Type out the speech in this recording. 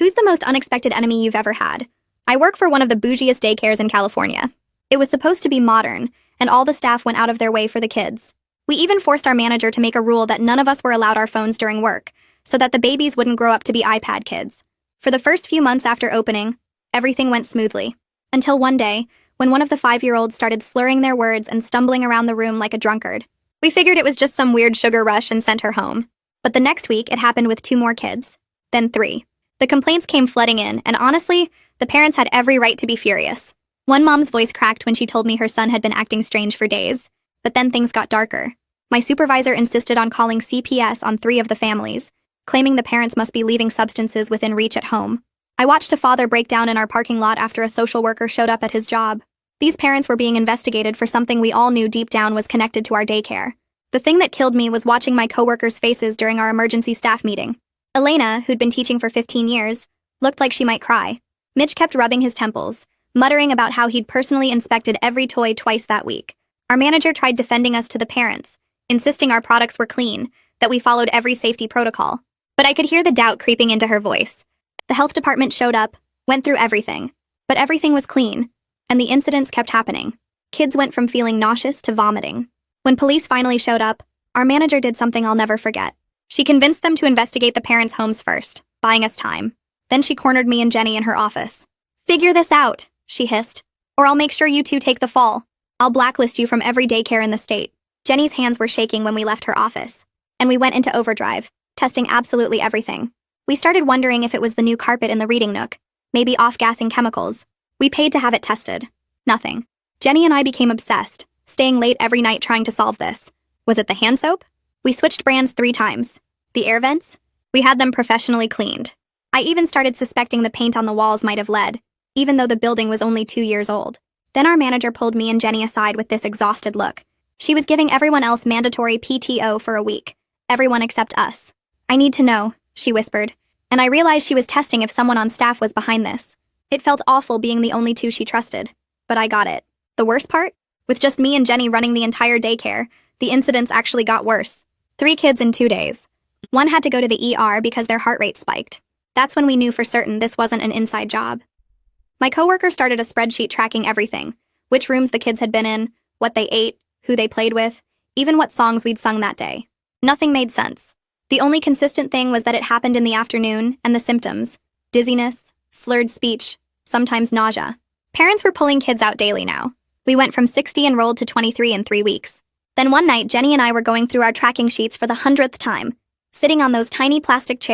Who's the most unexpected enemy you've ever had? I work for one of the bougiest daycares in California. It was supposed to be modern, and all the staff went out of their way for the kids. We even forced our manager to make a rule that none of us were allowed our phones during work, so that the babies wouldn't grow up to be iPad kids. For the first few months after opening, everything went smoothly. Until one day, when one of the 5-year-olds started slurring their words and stumbling around the room like a drunkard. We figured it was just some weird sugar rush and sent her home. But the next week, it happened with 2 more kids. Then 3. The complaints came flooding in, and honestly, the parents had every right to be furious. One mom's voice cracked when she told me her son had been acting strange for days. But then things got darker. My supervisor insisted on calling CPS on 3 of the families, claiming the parents must be leaving substances within reach at home. I watched a father break down in our parking lot after a social worker showed up at his job. These parents were being investigated for something we all knew deep down was connected to our daycare. The thing that killed me was watching my coworkers' faces during our emergency staff meeting. Elena, who'd been teaching for 15 years, looked like she might cry. Mitch kept rubbing his temples, muttering about how he'd personally inspected every toy twice that week. Our manager tried defending us to the parents, insisting our products were clean, that we followed every safety protocol. But I could hear the doubt creeping into her voice. The health department showed up, went through everything. But everything was clean, and the incidents kept happening. Kids went from feeling nauseous to vomiting. When police finally showed up, our manager did something I'll never forget. She convinced them to investigate the parents' homes first, buying us time. Then she cornered me and Jenny in her office. "Figure this out," she hissed, "or I'll make sure you two take the fall. I'll blacklist you from every daycare in the state." Jenny's hands were shaking when we left her office, and we went into overdrive, testing absolutely everything. We started wondering if it was the new carpet in the reading nook, maybe off-gassing chemicals. We paid to have it tested. Nothing. Jenny and I became obsessed, staying late every night trying to solve this. Was it the hand soap? We switched brands 3 times. The air vents? We had them professionally cleaned. I even started suspecting the paint on the walls might have lead, even though the building was only 2 years old. Then our manager pulled me and Jenny aside with this exhausted look. She was giving everyone else mandatory PTO for a week. Everyone except us. "I need to know," she whispered, and I realized she was testing if someone on staff was behind this. It felt awful being the only 2 she trusted, but I got it. The worst part? With just me and Jenny running the entire daycare, the incidents actually got worse. 3 kids in 2 days. One had to go to the ER because their heart rate spiked. That's when we knew for certain this wasn't an inside job. My coworker started a spreadsheet tracking everything: which rooms the kids had been in, what they ate, who they played with, even what songs we'd sung that day. Nothing made sense. The only consistent thing was that it happened in the afternoon, and the symptoms: dizziness, slurred speech, sometimes nausea. Parents were pulling kids out daily now. We went from 60 enrolled to 23 in 3 weeks. Then one night, Jenny and I were going through our tracking sheets for the 100th time, sitting on those tiny plastic chairs